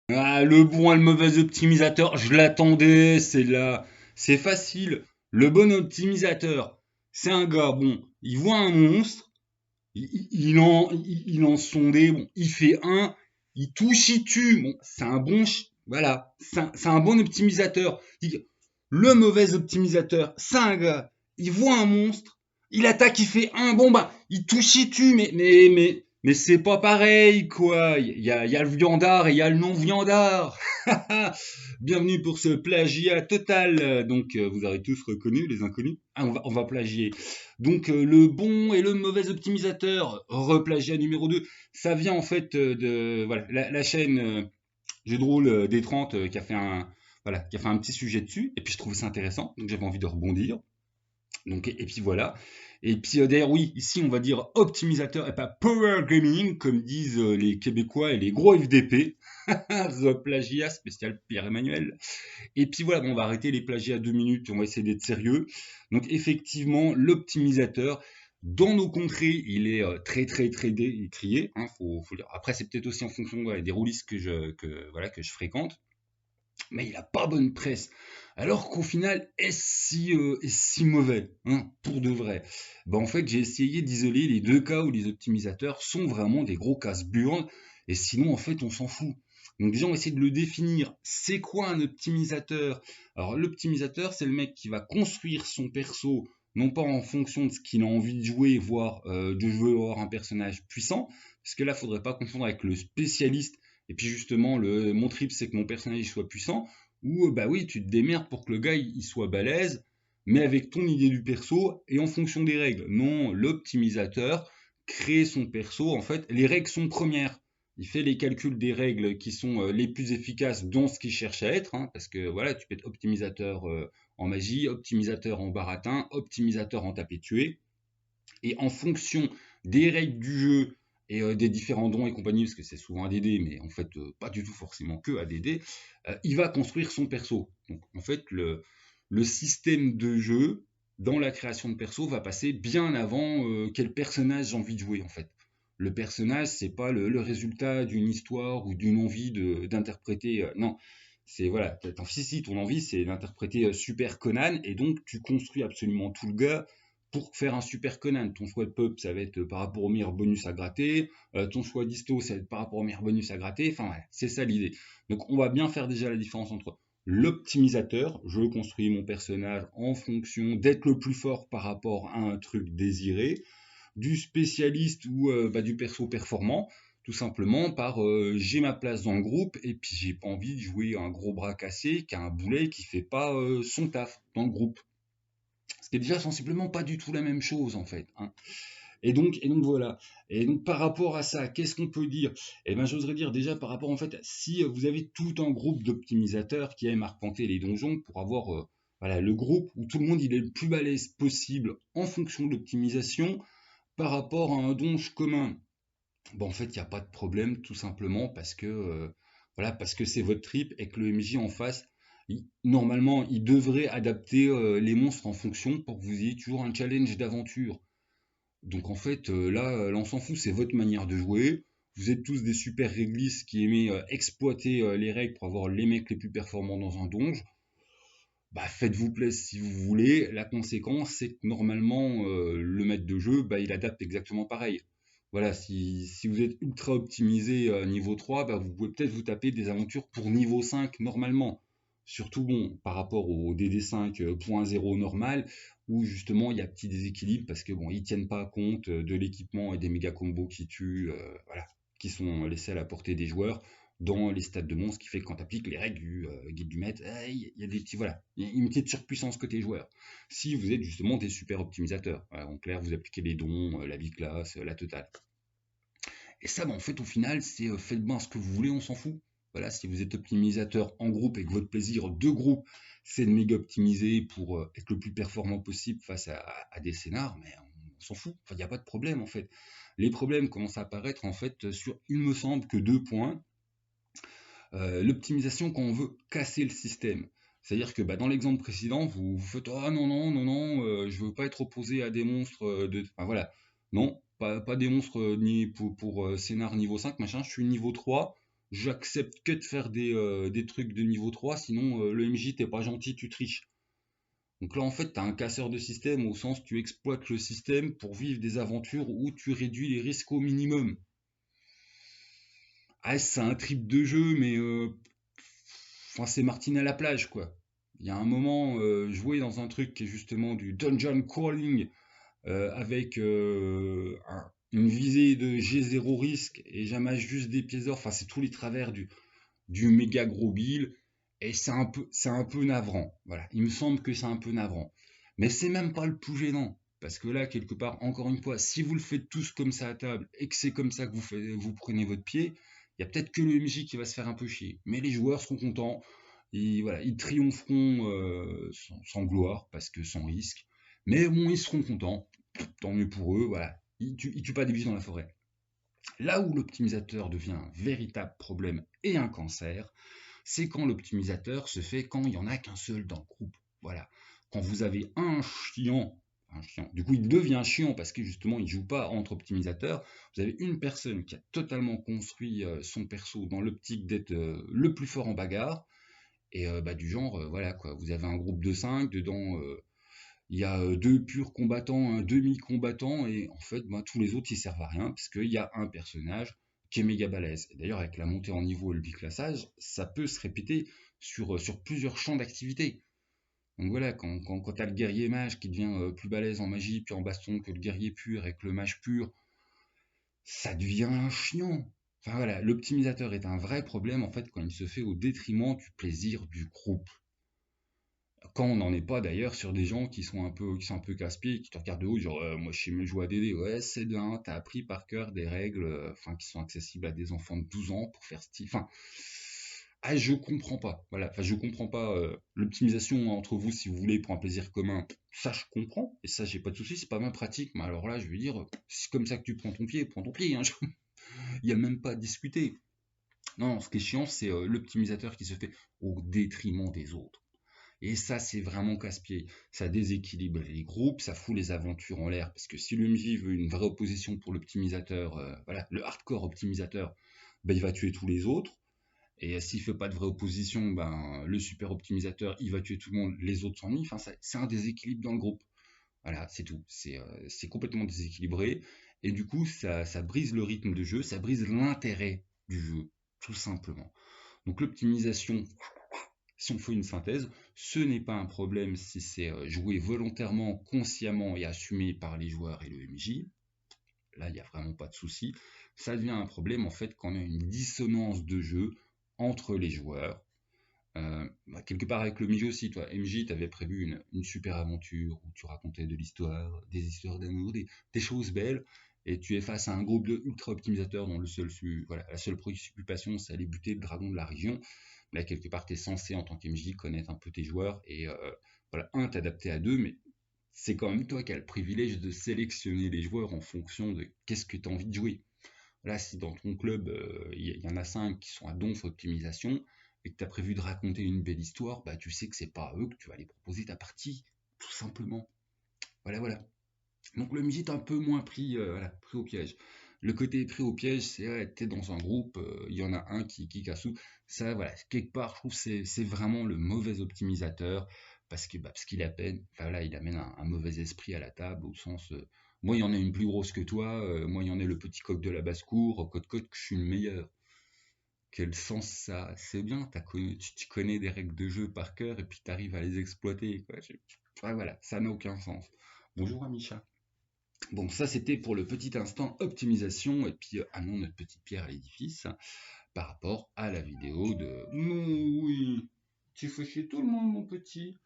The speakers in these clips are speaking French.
Ah, le bon et le mauvais optimisateur, je l'attendais, c'est là. C'est facile. Le bon optimisateur, c'est un gars, bon, il voit un monstre, il en sondait, bon, il fait un, il touche, il tue, bon, c'est un bon, voilà, c'est un bon optimisateur. Le mauvais optimisateur, c'est un gars, il voit un monstre, il attaque, il fait un, bon, bah, il touche, il tue, mais c'est pas pareil, quoi. Il y a le viandard et il y a le non-viandard. Bienvenue pour ce plagiat total. Donc, vous avez tous reconnu, les inconnus. Ah, on va plagier. Donc le bon et le mauvais optimisateur, replagiat numéro 2, ça vient en fait de voilà, la chaîne Jeux de rôle des 30 qui a fait un voilà, qui a fait un petit sujet dessus et puis je trouvais ça intéressant, donc j'avais envie de rebondir. Donc et puis voilà. Et puis d'ailleurs oui, ici on va dire optimisateur et pas power gaming comme disent les Québécois et les gros FDP. The plagiat spécial Pierre-Emmanuel. Et puis voilà, bon, on va arrêter les plagiats à 2 minutes, on va essayer d'être sérieux. Donc effectivement, l'optimisateur, dans nos contrées, il est très décrié. Hein, faut dire. Après, c'est peut-être aussi en fonction ouais, des rôlistes voilà, que je fréquente. Mais il a pas bonne presse. Alors qu'au final, est-ce si mauvais, hein, pour de vrai? Ben, en fait, j'ai essayé d'isoler les deux cas où les optimisateurs sont vraiment des gros casse-burnes, et sinon, en fait, on s'en fout. Donc déjà, on va essayer de le définir. C'est quoi un optimisateur? Alors, l'optimisateur, c'est le mec qui va construire son perso, non pas en fonction de ce qu'il a envie de jouer, voire de jouer avoir un personnage puissant, parce que là, faudrait pas confondre avec le spécialiste et puis justement, mon trip, c'est que mon personnage il soit puissant, ou bah oui, tu te démerdes pour que le gars il soit balèze, mais avec ton idée du perso et en fonction des règles. Non, l'optimisateur crée son perso, en fait, les règles sont premières. Il fait les calculs des règles qui sont les plus efficaces dans ce qu'il cherche à être, hein, parce que voilà, tu peux être optimisateur en magie, optimisateur en baratin, optimisateur en tapé tué, et en fonction des règles du jeu et des différents dons et compagnie, parce que c'est souvent ADD, mais en fait pas du tout forcément que ADD, il va construire son perso. Donc en fait le système de jeu dans la création de perso va passer bien avant quel personnage j'ai envie de jouer en fait. Le personnage, c'est pas le résultat d'une histoire ou d'une envie d'interpréter. Non, c'est voilà, si ton envie c'est d'interpréter Super Conan et donc tu construis absolument tout le gars pour faire un super Conan. Ton choix de peuple, ça va être par rapport au meilleur bonus à gratter. Ton choix d'histo, ça va être par rapport au meilleur bonus à gratter. Enfin, ouais, c'est ça l'idée. Donc, on va bien faire déjà la différence entre l'optimisateur, je construis mon personnage en fonction d'être le plus fort par rapport à un truc désiré, du spécialiste ou bah, du perso performant, tout simplement par j'ai ma place dans le groupe et puis j'ai pas envie de jouer un gros bras cassé qui a un boulet qui fait pas son taf dans le groupe. Ce qui est déjà sensiblement pas du tout la même chose en fait, hein. Et donc voilà. Et donc par rapport à ça, qu'est-ce qu'on peut dire? Eh ben j'oserais dire déjà par rapport en fait, si vous avez tout un groupe d'optimisateurs qui aiment arpenter les donjons pour avoir voilà, le groupe où tout le monde il est le plus balèze possible en fonction de l'optimisation par rapport à un donjon commun. Bon en fait il n'y a pas de problème tout simplement parce que voilà parce que c'est votre trip et que le MJ en face normalement, il devrait adapter les monstres en fonction pour que vous ayez toujours un challenge d'aventure. Donc en fait, là, on s'en fout, c'est votre manière de jouer. Vous êtes tous des super réglistes qui aimez exploiter les règles pour avoir les mecs les plus performants dans un donjon. Bah, faites-vous plaisir si vous voulez. La conséquence, c'est que normalement, le maître de jeu, bah, il adapte exactement pareil. Voilà, si vous êtes ultra optimisé niveau 3, bah, vous pouvez peut-être vous taper des aventures pour niveau 5 normalement. Surtout bon, par rapport au DD5 .0 normal, où justement il y a petit déséquilibre parce que bon, ils tiennent pas compte de l'équipement et des méga combos qui tuent, voilà, qui sont laissés à la portée des joueurs dans les stades de monstres, qui fait que quand tu appliques les règles du guide du maître, il y a des petits, voilà, il y a une petite surpuissance côté joueur. Si vous êtes justement des super optimisateurs, voilà, en clair, vous appliquez les dons, la vie classe, la totale. Et ça, bah, en fait, au final, c'est faites bien ce que vous voulez, on s'en fout. Voilà, si vous êtes optimisateur en groupe et que votre plaisir de groupe, c'est de méga optimiser pour être le plus performant possible face à des scénars, mais on s'en fout. Enfin, il n'y a pas de problème en fait. Les problèmes commencent à apparaître en fait sur, il me semble, que 2 points. L'optimisation quand on veut casser le système. C'est-à-dire que bah, dans l'exemple précédent, vous faites ah non, je veux pas être opposé à des monstres enfin, voilà. Non, pas des monstres ni pour scénar niveau 5 machin, je suis niveau 3, j'accepte que de faire des trucs de niveau 3, sinon le MJ t'es pas gentil, tu triches. Donc là en fait t'as un casseur de système au sens tu exploites le système pour vivre des aventures où tu réduis les risques au minimum. Ah c'est un trip de jeu mais enfin c'est Martine à la plage quoi. Il y a un moment jouer dans un truc qui est justement du dungeon crawling avec une visée de G0 risque et j'amasse juste des pièces d'or. Enfin, c'est tous les travers du méga gros bill et c'est un peu navrant. Voilà, il me semble que c'est un peu navrant. Mais c'est même pas le plus gênant. Parce que là, quelque part, encore une fois, si vous le faites tous comme ça à table et que c'est comme ça que vous prenez votre pied, il y a peut-être que le MJ qui va se faire un peu chier. Mais les joueurs seront contents. Voilà, ils triompheront sans gloire, parce que sans risque. Mais bon, ils seront contents. Tant mieux pour eux, voilà. Ils tuent pas des biches dans la forêt. Là où l'optimisateur devient un véritable problème et un cancer, c'est quand l'optimisateur se fait quand il n'y en a qu'un seul dans le groupe. Voilà. Quand vous avez un chiant, du coup il devient chiant parce que justement il ne joue pas entre optimisateurs, vous avez une personne qui a totalement construit son perso dans l'optique d'être le plus fort en bagarre, et du genre, voilà quoi, vous avez un groupe de 5, dedans il y a deux purs combattants, un demi-combattant, et en fait, tous les autres ils servent à rien, parce qu'il y a un personnage qui est méga balèze. Et d'ailleurs, avec la montée en niveau et le biclassage, ça peut se répéter sur plusieurs champs d'activité. Donc voilà, quand t'as le guerrier mage qui devient plus balèze en magie puis en baston que le guerrier pur et que le mage pur, ça devient chiant. Enfin voilà, l'optimisateur est un vrai problème en fait quand il se fait au détriment du plaisir du groupe. Quand on n'en est pas d'ailleurs sur des gens qui sont un peu casse-pieds, qui te regardent de haut, genre moi je sais me jouer à DD, ouais c'est bien, t'as appris par cœur des règles, enfin qui sont accessibles à des enfants de 12 ans pour faire style. Enfin, je comprends pas. Voilà, enfin je comprends pas l'optimisation entre vous si vous voulez pour un plaisir commun. Ça je comprends et ça j'ai pas de souci, c'est pas ma pratique. Mais alors là je veux dire, c'est comme ça que tu prends ton pied. Hein, il y a même pas à discuter. Non, ce qui est chiant c'est l'optimisateur qui se fait au détriment des autres. Et ça, c'est vraiment casse-pied. Ça déséquilibre les groupes, ça fout les aventures en l'air. Parce que si le MJ veut une vraie opposition pour l'optimisateur, voilà, le hardcore optimisateur, il va tuer tous les autres. Et s'il fait pas de vraie opposition, le super optimisateur, il va tuer tout le monde, les autres s'ennuient. Enfin, c'est un déséquilibre dans le groupe. Voilà, c'est tout. C'est complètement déséquilibré. Et du coup, ça brise le rythme de jeu, ça brise l'intérêt du jeu, tout simplement. Donc l'optimisation, si on fait une synthèse, ce n'est pas un problème si c'est joué volontairement, consciemment et assumé par les joueurs et le MJ. Là, il n'y a vraiment pas de souci. Ça devient un problème en fait quand on a une dissonance de jeu entre les joueurs. Quelque part avec le MJ aussi, toi, MJ, tu avais prévu une super aventure où tu racontais de l'histoire, des histoires d'amour, des choses belles, et tu es face à un groupe de ultra optimisateurs dont voilà, la seule préoccupation c'est aller buter le dragon de la région. Là, quelque part, tu es censé en tant qu'MJ connaître un peu tes joueurs et voilà, t'adapter à deux, mais c'est quand même toi qui as le privilège de sélectionner les joueurs en fonction de qu'est-ce que tu as envie de jouer. Là, si dans ton club, il y en a 5 qui sont à donf optimisation, et que tu as prévu de raconter une belle histoire, tu sais que c'est pas à eux que tu vas aller proposer ta partie, tout simplement. Voilà, voilà. Donc le MJ est un peu moins pris au piège. Le côté pris au piège, c'est ouais, t'es dans un groupe, il y en a un qui casse tout. Ça, voilà, quelque part, je trouve que c'est vraiment le mauvais optimisateur parce qu'il il amène un mauvais esprit à la table au sens, moi il y en a une plus grosse que toi, moi il y en a le petit coq de la basse-cour, code que je suis le meilleur. Quel sens ça? C'est bien, tu connais des règles de jeu par cœur et puis tu arrives à les exploiter, quoi. Voilà, ça n'a aucun sens. Bonjour Amisha. Bon, ça c'était pour le petit instant optimisation, et puis amenons notre petite pierre à l'édifice par rapport à la vidéo de... Non, oui, tu fais chier tout le monde, mon petit.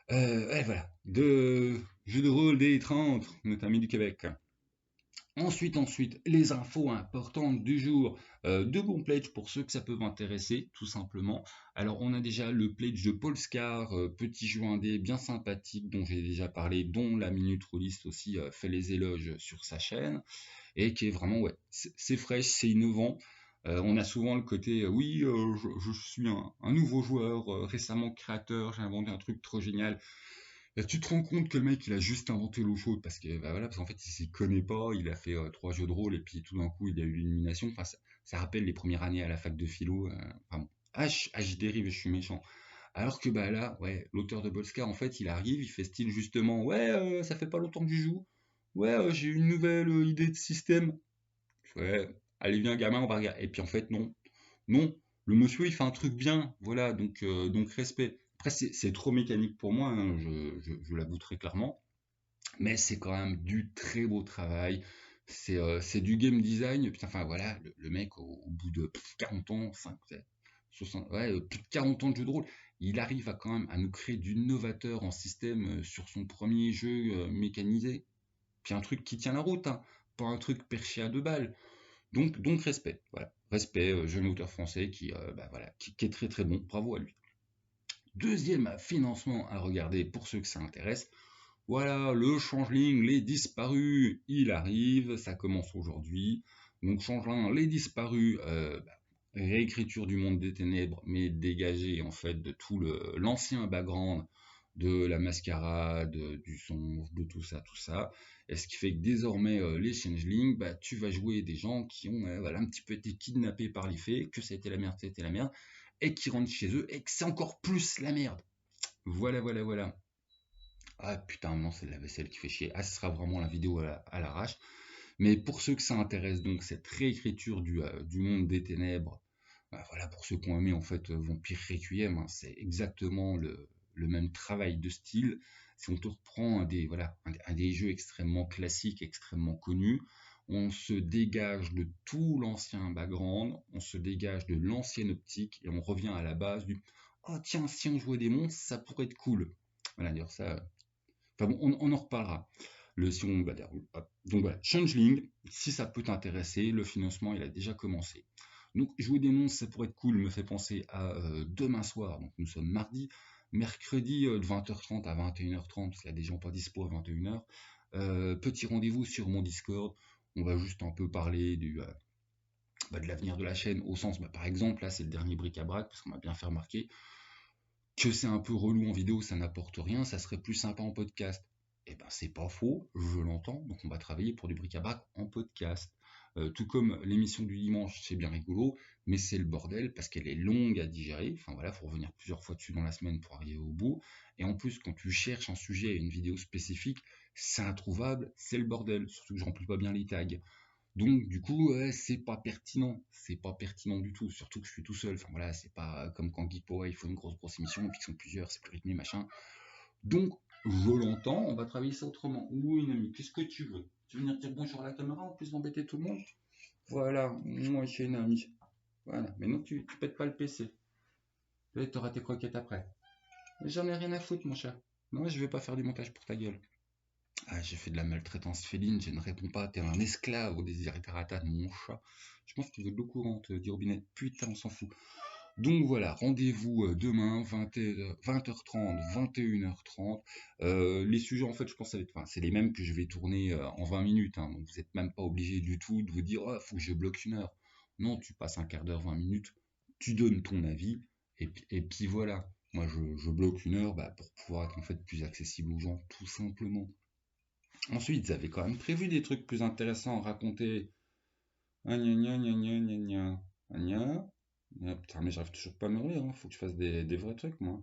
Voilà, de jeu de rôle des 30, notre ami du Québec. Ensuite, les infos importantes du jour. Deux bons pledges pour ceux que ça peut intéresser, tout simplement. Alors, on a déjà le pledge de Polescar, petit jeu indé bien sympathique dont j'ai déjà parlé, dont la Minute Rolliste aussi fait les éloges sur sa chaîne, et qui est vraiment, ouais, c'est fraîche, c'est innovant. On a souvent le côté, oui, je suis un nouveau joueur, récemment créateur, j'ai inventé un truc trop génial. Là, tu te rends compte que le mec, il a juste inventé l'eau chaude parce que, voilà, parce qu'en fait, il s'y connaît pas, il a fait 3 jeux de rôle et puis tout d'un coup, il a eu l'illumination. Enfin, Ça rappelle les premières années à la fac de philo. Enfin bon. Je dérive, je suis méchant. Alors que bah là, ouais, l'auteur de Bolska, en fait, il arrive, il fait style justement, ouais, ça fait pas longtemps que je joue. Ouais, j'ai une nouvelle idée de système. Ouais, allez viens gamin, on va regarder. Et puis en fait, non. Non, le monsieur, il fait un truc bien. Voilà, donc respect. Après, c'est trop mécanique pour moi, hein, je l'avoue très clairement. Mais c'est quand même du très beau travail. C'est du game design. Putain, enfin voilà, le mec, au bout de 40 ans, 5, 60, ouais, plus de 40 ans de jeu de rôle, il arrive à quand même à nous créer du novateur en système sur son premier jeu mécanisé. Puis un truc qui tient la route, hein, pas un truc perché à 2 balles. Donc respect, voilà. Respect, jeune auteur français bah, voilà, qui est très très bon. Bravo à lui. Deuxième financement à regarder pour ceux que ça intéresse. Voilà, le changeling, les disparus, il arrive, ça commence aujourd'hui. Donc changeling, les disparus, réécriture du monde des ténèbres, mais dégagé en fait de tout l'ancien background de la mascarade, du songe, de tout ça, tout ça. Et ce qui fait que désormais, les changelings, bah, tu vas jouer des gens qui ont voilà, un petit peu été kidnappés par les faits, que ça a été la merde, ça a été la merde, et qui rentrent chez eux, et que c'est encore plus la merde. Voilà, voilà, voilà. Ah putain, non, c'est de la vaisselle qui fait chier. Ah, ce sera vraiment la vidéo à l'arrache. Mais pour ceux que ça intéresse, donc, cette réécriture du monde des ténèbres, voilà, pour ceux qui ont aimé, en fait, Vampire Requiem, hein, c'est exactement le même travail de style. Si on te reprend voilà, un des jeux extrêmement classiques, extrêmement connus, on se dégage de tout l'ancien background, on se dégage de l'ancienne optique, et on revient à la base du «Oh tiens, si on jouait des monstres, ça pourrait être cool». Voilà, dire ça, enfin bon, on en reparlera. Si on va dire, donc voilà, Changeling, si ça peut t'intéresser, le financement il a déjà commencé. Donc jouer des monstres, ça pourrait être cool, me fait penser à demain soir, donc nous sommes mardi, mercredi de 20h30 à 21h30, parce qu'il y a des gens pas dispo à 21h. Petit rendez-vous sur mon Discord, on va juste un peu parler de l'avenir de la chaîne, au sens, par exemple, là c'est le dernier bric-à-brac, parce qu'on m'a bien fait remarquer, que c'est un peu relou en vidéo, ça n'apporte rien, ça serait plus sympa en podcast. Eh ben c'est pas faux, je l'entends, donc on va travailler pour du bric-à-brac en podcast. Tout comme l'émission du dimanche, c'est bien rigolo, mais c'est le bordel parce qu'elle est longue à digérer. Enfin voilà, faut revenir plusieurs fois dessus dans la semaine pour arriver au bout. Et en plus, quand tu cherches un sujet et une vidéo spécifique, c'est introuvable, c'est le bordel. Surtout que je remplis pas bien les tags. Donc du coup, c'est pas pertinent du tout, surtout que je suis tout seul. Enfin voilà, c'est pas comme quand Geek Power, il faut une grosse émission, et puis qu'ils sont plusieurs, c'est plus rythmé, machin. Donc, je l'entends, on va travailler ça autrement. Oui, Nami, qu'est-ce que tu veux? Tu veux venir dire bonjour à la caméra en plus d'embêter tout le monde? Voilà, moi je suis une amie. Voilà, mais non, tu pètes pas le PC. Là, t'auras tes croquettes après. J'en ai rien à foutre, mon chat. Non, je vais pas faire du montage pour ta gueule. Ah, j'ai fait de la maltraitance féline, je ne réponds pas, t'es un esclave au désirata de mon chat. Je pense que tu veux de l'eau courante, dit Robinet. Putain, on s'en fout. Donc voilà, rendez-vous demain, 20h30, 21h30. Les sujets, en fait, je pense que c'est les mêmes que je vais tourner en 20 minutes. Hein, donc vous n'êtes même pas obligé du tout de vous dire, oh, faut que je bloque 1 heure. Non, tu passes un quart d'heure, 20 minutes, tu donnes ton avis, et puis voilà. Moi, je bloque 1 heure pour pouvoir être en fait plus accessible aux gens, tout simplement. Ensuite, ils avaient quand même prévu des trucs plus intéressants à raconter. Ah, gna gna gna gna gna gna. Ah, gna. Ah, putain, mais j'arrive toujours pas à me relire, hein. Faut que je fasse des vrais trucs, moi.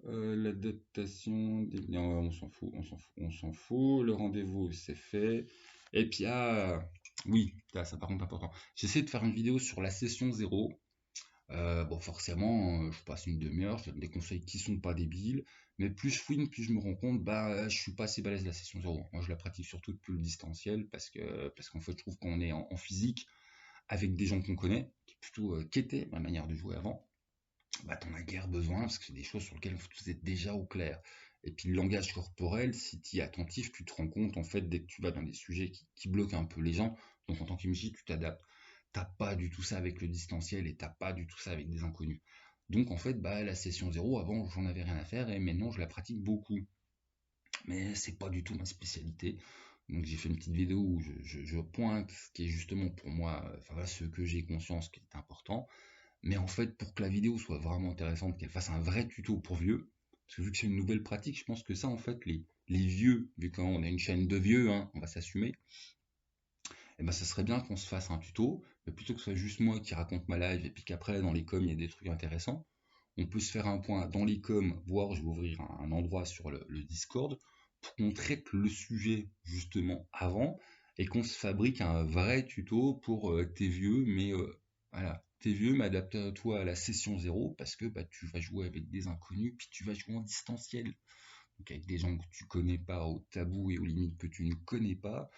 L'adaptation non, ouais, on s'en fout, on s'en fout, on s'en fout. Le rendez-vous, c'est fait. Et puis, oui, ça par contre important. J'essaie de faire une vidéo sur la session 0. Bon, forcément, je passe une demi-heure, je donne des conseils qui sont pas débiles, mais plus je fouine, plus je me rends compte, je suis pas assez balèze la session 0. Moi, je la pratique surtout depuis le distanciel, parce qu'en fait, je trouve qu'on est en physique avec des gens qu'on connaît, qui étaient ma manière de jouer avant, t'en as guère besoin, parce que c'est des choses sur lesquelles vous êtes déjà au clair. Et puis le langage corporel, si tu es attentif, tu te rends compte, en fait, dès que tu vas dans des sujets qui bloquent un peu les gens, donc en tant qu'MJ, tu t'adaptes. T'as pas du tout ça avec le distanciel et t'as pas du tout ça avec des inconnus. Donc en fait, la session 0, avant j'en avais rien à faire et maintenant je la pratique beaucoup. Mais c'est pas du tout ma spécialité. Donc j'ai fait une petite vidéo où je pointe ce qui est justement pour moi, enfin voilà, ce que j'ai conscience qui est important. Mais en fait, pour que la vidéo soit vraiment intéressante, qu'elle fasse un vrai tuto pour vieux, parce que vu que c'est une nouvelle pratique, je pense que ça, en fait, les vieux, vu qu'on a une chaîne de vieux, hein, on va s'assumer, et ça serait bien qu'on se fasse un tuto, plutôt que ce soit juste moi qui raconte ma live et puis qu'après dans les coms il y a des trucs intéressants, on peut se faire un point dans les coms, voire je vais ouvrir un endroit sur le Discord pour qu'on traite le sujet justement avant et qu'on se fabrique un vrai tuto pour tes vieux, mais voilà, tes vieux, mais adapte-toi à la session zéro parce que bah, tu vas jouer avec des inconnus, puis tu vas jouer en distanciel, donc avec des gens que tu connais pas, au tabou et aux limites que tu ne connais pas,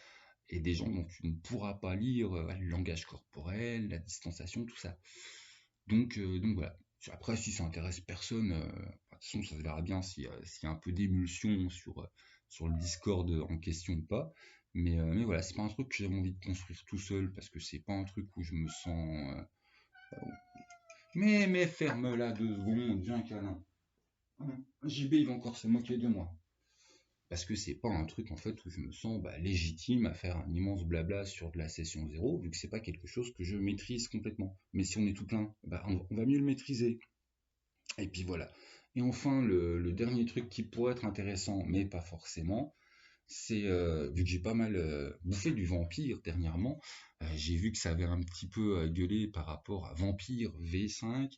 et des gens dont tu ne pourras pas lire le langage corporel, la distanciation, tout ça. Donc voilà. Après, si ça intéresse personne, de toute façon, ça se verra bien s'il y a un peu d'émulsion sur le Discord en question ou pas. Mais voilà, c'est pas un truc que j'avais envie de construire tout seul parce que c'est pas un truc où je me sens. Mais ferme-la 2 secondes, viens câlin. JB, il va encore se moquer de moi. Parce que c'est pas un truc en fait où je me sens légitime à faire un immense blabla sur de la session zéro, vu que c'est pas quelque chose que je maîtrise complètement. Mais si on est tout plein, on va mieux le maîtriser. Et puis voilà. Et enfin, le dernier truc qui pourrait être intéressant, mais pas forcément, c'est vu que j'ai pas mal bouffé du Vampire dernièrement, j'ai vu que ça avait un petit peu gueulé par rapport à Vampire V5.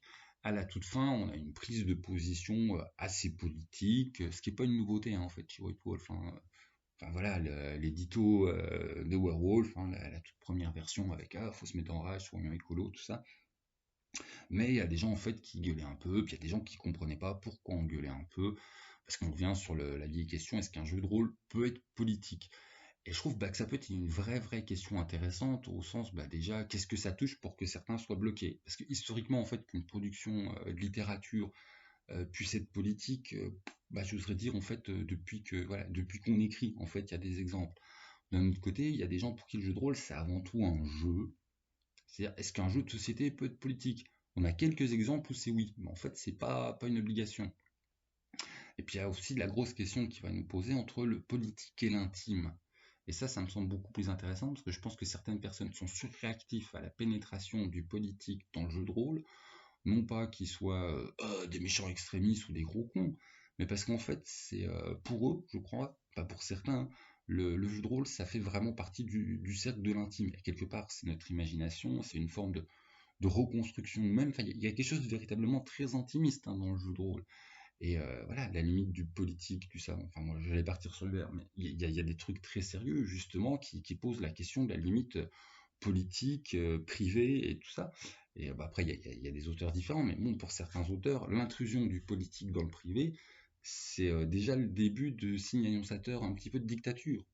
À la toute fin, on a une prise de position assez politique, ce qui est pas une nouveauté hein, en fait chez White Wolf. Hein. Enfin voilà, l'édito de Werewolf, hein, la toute première version avec faut se mettre en rage, soyons écolo, tout ça. Mais il y a des gens en fait qui gueulaient un peu, puis il y a des gens qui comprenaient pas pourquoi on gueulait un peu, parce qu'on revient sur la vieille question, est-ce qu'un jeu de rôle peut être politique? Et je trouve que ça peut être une vraie question intéressante, au sens, déjà, qu'est-ce que ça touche pour que certains soient bloqués? Parce que historiquement, en fait, qu'une production de littérature puisse être politique, j'oserais dire, en fait, depuis qu'on écrit, en fait, il y a des exemples. D'un autre côté, il y a des gens pour qui le jeu de rôle, c'est avant tout un jeu, c'est-à-dire, est-ce qu'un jeu de société peut être politique? On a quelques exemples où c'est oui, mais en fait, c'est pas une obligation. Et puis, il y a aussi la grosse question qui va nous poser entre le politique et l'intime. Et ça me semble beaucoup plus intéressant parce que je pense que certaines personnes sont surréactifs à la pénétration du politique dans le jeu de rôle, non pas qu'ils soient des méchants extrémistes ou des gros cons, mais parce qu'en fait, c'est pour eux, je crois, pas pour certains, le jeu de rôle, ça fait vraiment partie du cercle de l'intime. Et quelque part, c'est notre imagination, c'est une forme de reconstruction même. Enfin, il y a quelque chose de véritablement très intimiste hein, dans le jeu de rôle. Et voilà, la limite du politique, tout ça. Enfin, moi, j'allais partir sur le verre, mais il y a des trucs très sérieux, justement, qui posent la question de la limite politique, privée et tout ça. Et après, il y a des auteurs différents, mais bon, pour certains auteurs, l'intrusion du politique dans le privé, c'est déjà le début de signe annonçateur un petit peu de dictature.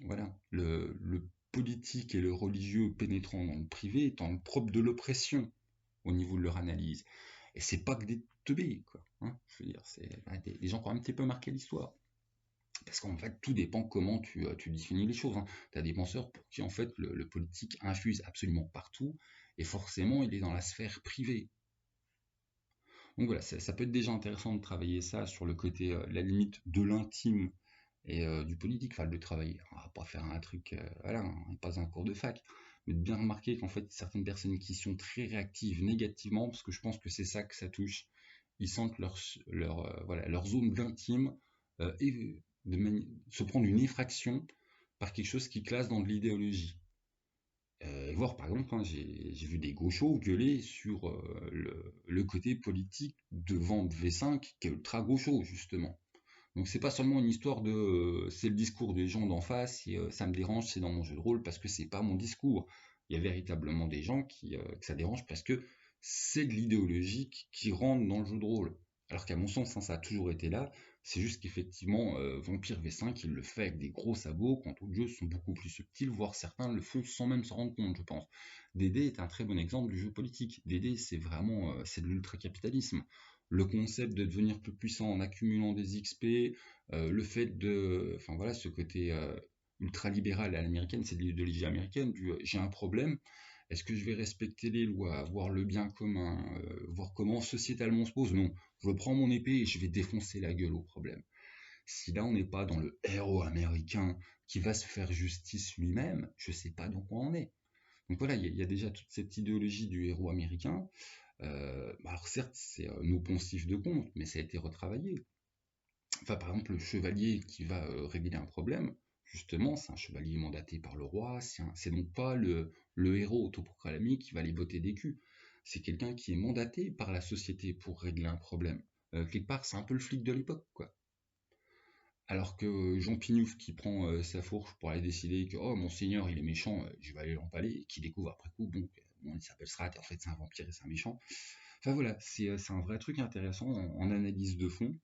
Voilà, le politique et le religieux pénétrant dans le privé étant le propre de l'oppression au niveau de leur analyse. Et c'est pas que des teubés, quoi. Hein, je veux dire, c'est des gens qui ont un petit peu marqué l'histoire. Parce qu'en fait, tout dépend comment tu définis les choses. Hein. Tu as des penseurs pour qui, en fait, le politique infuse absolument partout, et forcément, il est dans la sphère privée. Donc voilà, ça peut être déjà intéressant de travailler ça sur le côté, la limite de l'intime et du politique, enfin de le travailler. On va pas faire un truc, voilà, pas un cours de fac, mais de bien remarquer qu'en fait, certaines personnes qui sont très réactives négativement, parce que je pense que c'est ça que ça touche, ils sentent leur zone d'intime et se prendre une effraction par quelque chose qui classe dans de l'idéologie. Voir par exemple, hein, j'ai vu des gauchos gueuler sur le côté politique de Vente V5 qui est ultra gaucho justement. Donc c'est pas seulement une histoire de c'est le discours des gens d'en face et ça me dérange, c'est dans mon jeu de rôle parce que c'est pas mon discours. Il y a véritablement des gens que ça dérange parce que c'est de l'idéologie qui rentre dans le jeu de rôle. Alors qu'à mon sens, hein, ça a toujours été là. C'est juste qu'effectivement, Vampire V5, il le fait avec des gros sabots, quand d'autres jeux sont beaucoup plus subtils, voire certains le font sans même s'en rendre compte, je pense. DD est un très bon exemple du jeu politique. DD, c'est vraiment c'est de l'ultra-capitalisme. Le concept de devenir plus puissant en accumulant des XP, le fait de, enfin voilà, ce côté ultra-libéral à l'américaine, c'est de l'idéologie américaine, j'ai un problème, est-ce que je vais respecter les lois, voir le bien commun, voir comment sociétalement on se pose? Non, je prends mon épée et je vais défoncer la gueule au problème. Si là on n'est pas dans le héros américain qui va se faire justice lui-même, je sais pas dans quoi on est. Donc voilà, il y a déjà toute cette idéologie du héros américain. Alors certes, c'est nos poncifs de compte, mais ça a été retravaillé. Enfin, par exemple, le chevalier qui va régler un problème, justement, c'est un chevalier mandaté par le roi, c'est donc pas le héros autoproclamé qui va les botter des culs. C'est quelqu'un qui est mandaté par la société pour régler un problème. Quelque part, c'est un peu le flic de l'époque, quoi. Alors que Jean Pignouf qui prend sa fourche pour aller décider que oh mon seigneur il est méchant, je vais aller l'empaler, et qui découvre après coup bon il s'appelle Strat et en fait c'est un vampire et c'est un méchant. Enfin voilà, c'est un vrai truc intéressant en analyse de fond.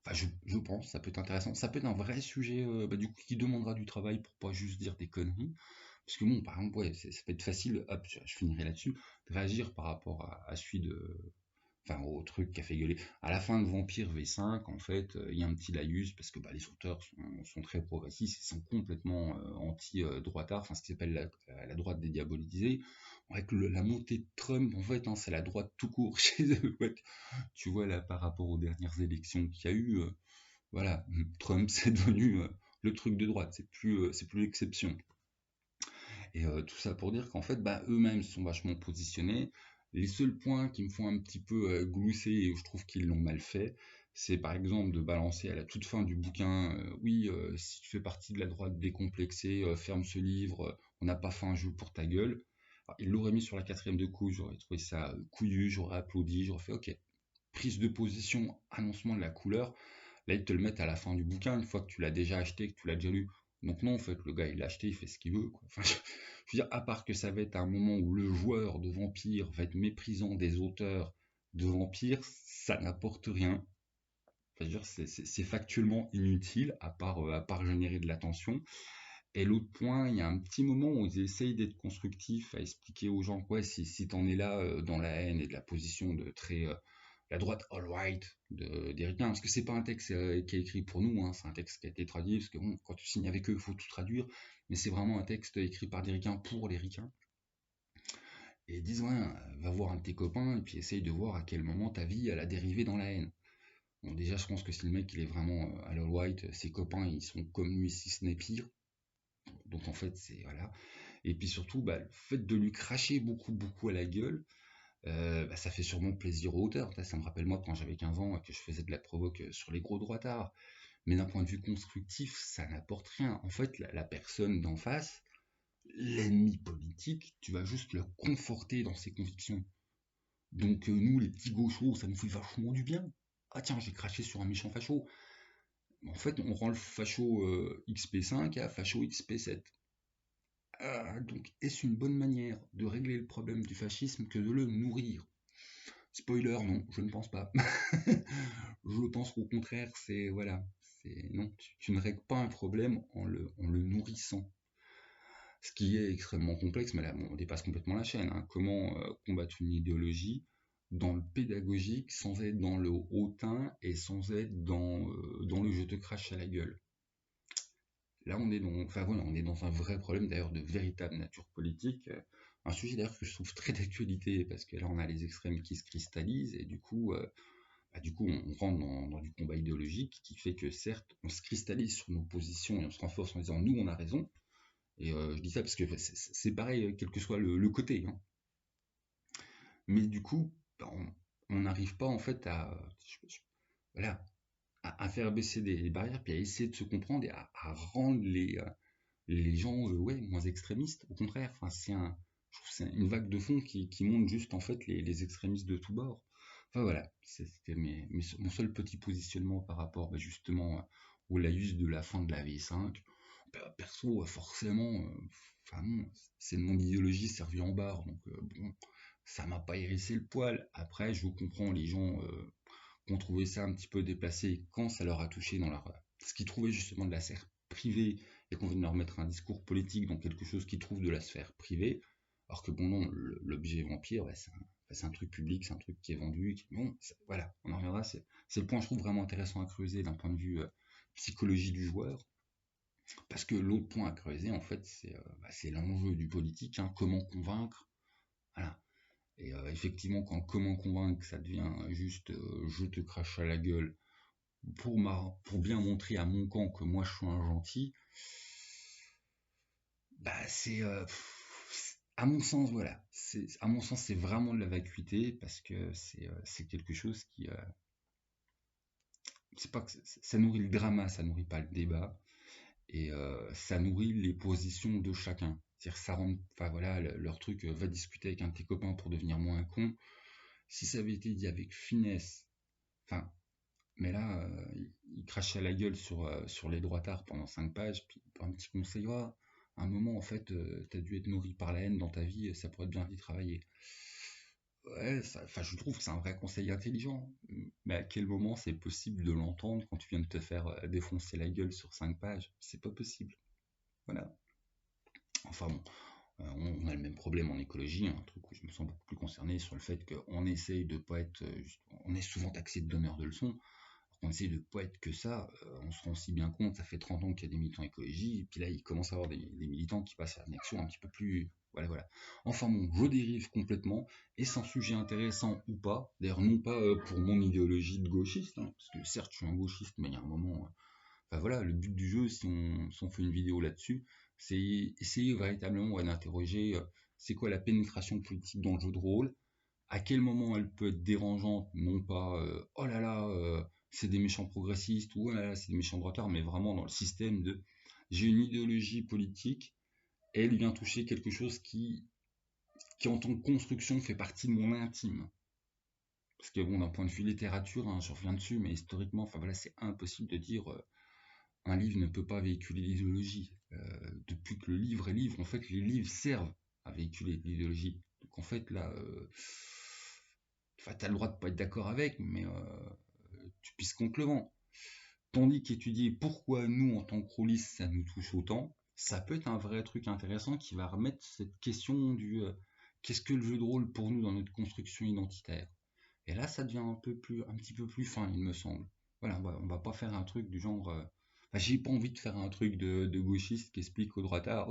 Enfin je pense, ça peut être intéressant, ça peut être un vrai sujet du coup qui demandera du travail pour pas juste dire des conneries. Parce que bon, par exemple, ouais, ça peut être facile, hop, je finirai là-dessus, de réagir par rapport à celui de, enfin au truc qui a fait gueuler. À la fin de Vampire V5, en fait, il y a un petit laïus parce que les auteurs sont très progressistes, ils sont complètement anti-droitard, enfin ce qui s'appelle la droite dédiabolisée. Avec la montée de Trump, en fait, hein, c'est la droite tout court chez eux. Ouais. Tu vois là par rapport aux dernières élections qu'il y a eu, voilà, Trump c'est devenu le truc de droite, c'est plus l'exception. Et tout ça pour dire qu'en fait, eux-mêmes sont vachement positionnés. Les seuls points qui me font un petit peu glousser et où je trouve qu'ils l'ont mal fait, c'est par exemple de balancer à la toute fin du bouquin, oui, si tu fais partie de la droite décomplexée, ferme ce livre, on n'a pas fait un jeu pour ta gueule. Alors, il l'aurait mis sur la quatrième de coups, j'aurais trouvé ça couillu, j'aurais applaudi, j'aurais fait ok. Prise de position, annoncement de la couleur. Là, ils te le mettent à la fin du bouquin, une fois que tu l'as déjà acheté, que tu l'as déjà lu. Donc non, en fait, le gars, il l'a acheté, il fait ce qu'il veut, quoi. Enfin, je veux dire, à part que ça va être un moment où le joueur de vampire va être méprisant des auteurs de vampires, ça n'apporte rien. Enfin, je veux dire, c'est factuellement inutile, à part générer de l'attention. Et l'autre point, il y a un petit moment où ils essayent d'être constructifs, à expliquer aux gens, quoi, si t'en es là dans la haine et de la position de très la droite all right d'Éricain, parce que c'est pas un texte qui est écrit pour nous, hein, c'est un texte qui a été traduit, parce que bon, quand tu signes avec eux, il faut tout traduire, mais c'est vraiment un texte écrit par des Ricains pour les Ricains. Et ils disent, ouais, va voir un de tes copains, et puis essaye de voir à quel moment ta vie, elle a dérivé dans la haine. Bon, déjà, je pense que si le mec, il est vraiment à l'all white, ses copains, ils sont comme lui, si ce n'est pire. Donc en fait, c'est, voilà. Et puis surtout, le fait de lui cracher beaucoup, beaucoup à la gueule, ça fait sûrement plaisir aux auteurs. Ça me rappelle moi quand j'avais 15 ans que je faisais de la provoque sur les gros droitards. Mais d'un point de vue constructif, ça n'apporte rien. En fait, la personne d'en face, l'ennemi politique, tu vas juste le conforter dans ses convictions. Donc nous, les petits gauchos, ça nous fait vachement du bien. Ah tiens, j'ai craché sur un méchant facho. En fait, on rend le facho XP5 à facho XP7. Donc, est-ce une bonne manière de régler le problème du fascisme que de le nourrir? Spoiler, non, je ne pense pas. Je pense qu'au contraire, c'est voilà, c'est non, tu ne règles pas un problème en le nourrissant. Ce qui est extrêmement complexe, mais là, on dépasse complètement la chaîne. Hein. Comment combattre une idéologie dans le pédagogique sans être dans le hautain et sans être dans le je te crache à la gueule. Là, on est dans un vrai problème d'ailleurs de véritable nature politique. Un sujet d'ailleurs que je trouve très d'actualité parce que là, on a les extrêmes qui se cristallisent et du coup, on rentre dans du combat idéologique qui fait que certes, on se cristallise sur nos positions et on se renforce en disant nous, on a raison. Et je dis ça parce que c'est pareil, quel que soit le côté. Hein. Mais du coup, on n'arrive pas en fait voilà, à faire baisser des barrières, puis à essayer de se comprendre et à rendre les gens ouais, moins extrémistes. Au contraire, enfin, je trouve que c'est une vague de fond qui montre juste en fait les extrémistes de tous bords. Enfin voilà, c'était mon seul petit positionnement par rapport justement au laïus de la fin de la V5. Perso, forcément, enfin non, c'est mon idéologie servie en barre, donc bon, ça m'a pas hérissé le poil. Après, je comprends les gens qui ont trouvé ça un petit peu déplacé quand ça leur a touché dans leur ce qu'ils trouvaient justement de la sphère privée et qu'on vient de leur mettre un discours politique dans quelque chose qu'ils trouvent de la sphère privée, alors que bon non, l'objet vampire, c'est un truc public, c'est un truc qui est vendu, bon, voilà, on en reviendra, c'est le point je trouve vraiment intéressant à creuser d'un point de vue psychologie du joueur, parce que l'autre point à creuser en fait c'est l'enjeu du politique, hein, comment convaincre, voilà. Et effectivement, quand comment convaincre, ça devient juste je te crache à la gueule pour bien montrer à mon camp que moi je suis un gentil, c'est à mon sens voilà, à mon sens c'est vraiment de la vacuité parce que c'est quelque chose qui c'est pas que ça nourrit le drama, ça nourrit pas le débat et ça nourrit les positions de chacun. C'est-à-dire ça rend, enfin voilà, leur truc, va discuter avec un de tes copains pour devenir moins con. Si ça avait été dit avec finesse, enfin, mais là, il crachait à la gueule sur les droitards pendant 5 pages, puis un petit conseil, ouais, à un moment, en fait, t'as dû être nourri par la haine dans ta vie, ça pourrait bien y travailler. Ouais, enfin, je trouve que c'est un vrai conseil intelligent. Mais à quel moment c'est possible de l'entendre quand tu viens de te faire défoncer la gueule sur 5 pages? C'est pas possible. Voilà. Enfin bon, on a le même problème en écologie, hein, un truc où je me sens beaucoup plus concerné sur le fait qu'on essaye de pas être, on est souvent taxé de donneur de leçons, on essaie de pas être que ça, on se rend aussi bien compte, ça fait 30 ans qu'il y a des militants écologie, et puis là il commence à y avoir des militants qui passent à une action un petit peu plus. Voilà, voilà. Enfin bon, je dérive complètement, et c'est un sujet intéressant ou pas, d'ailleurs non pas pour mon idéologie de gauchiste, hein, parce que certes je suis un gauchiste, mais il y a un moment, enfin voilà, le but du jeu, si on fait une vidéo là-dessus, c'est essayer véritablement d'interroger c'est quoi la pénétration politique dans le jeu de rôle, à quel moment elle peut être dérangeante, non pas oh là là, c'est des méchants progressistes ou oh là là, c'est des méchants droitards, mais vraiment dans le système de j'ai une idéologie politique, et elle vient toucher quelque chose qui en tant que construction fait partie de mon intime. Parce que bon, d'un point de vue littérature, hein, je reviens dessus, mais historiquement, enfin voilà, c'est impossible de dire un livre ne peut pas véhiculer l'idéologie. Depuis que le livre est livre, en fait, les livres servent à véhiculer l'idéologie. Donc en fait, là, enfin, t'as le droit de pas être d'accord avec, mais tu pisses contre le vent. Tandis qu'étudier pourquoi nous, en tant que rôlistes, ça nous touche autant, ça peut être un vrai truc intéressant qui va remettre cette question du qu'est-ce que le jeu de rôle pour nous dans notre construction identitaire. Et là, ça devient un petit peu plus fin, il me semble. Voilà, on va pas faire un truc du genre. Enfin, j'ai pas envie de faire un truc de gauchiste qui explique aux droitards,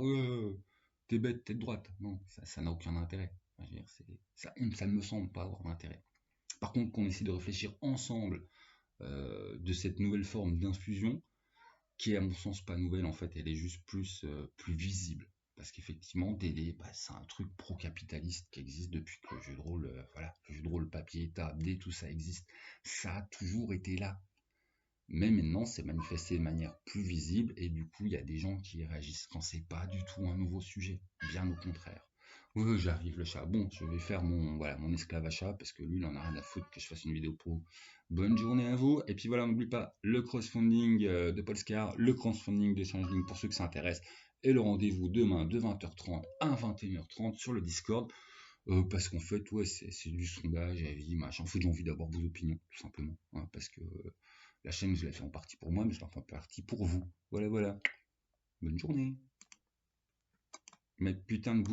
t'es bête, t'es de droite. Non, ça n'a aucun intérêt. Enfin, je veux dire, ça ne me semble pas avoir d'intérêt. Par contre, qu'on essaie de réfléchir ensemble de cette nouvelle forme d'infusion, qui est à mon sens pas nouvelle en fait, elle est juste plus visible. Parce qu'effectivement, DD, c'est un truc pro-capitaliste qui existe depuis que le jeu de rôle, voilà, le jeu de rôle papier, table, dé, tout ça existe. Ça a toujours été là. Mais maintenant, c'est manifesté de manière plus visible et du coup, il y a des gens qui réagissent quand c'est pas du tout un nouveau sujet. Bien au contraire. Oui, j'arrive le chat. Bon, je vais faire mon esclave à chat parce que lui, il en a rien à foutre que je fasse une vidéo pour vous. Bonne journée à vous. Et puis voilà, n'oublie pas le crowdfunding de Polescar, le crowdfunding de Changeling pour ceux qui s'intéressent et le rendez-vous demain de 20h30 à 21h30 sur le Discord. Parce qu'en fait, ouais, c'est du sondage, avis, machin. En fait, j'ai envie d'avoir vos opinions, tout simplement. Hein, parce que la chaîne, je l'ai fait en partie pour moi, mais je l'ai fait en partie pour vous. Voilà, voilà. Bonne journée. Mais putain de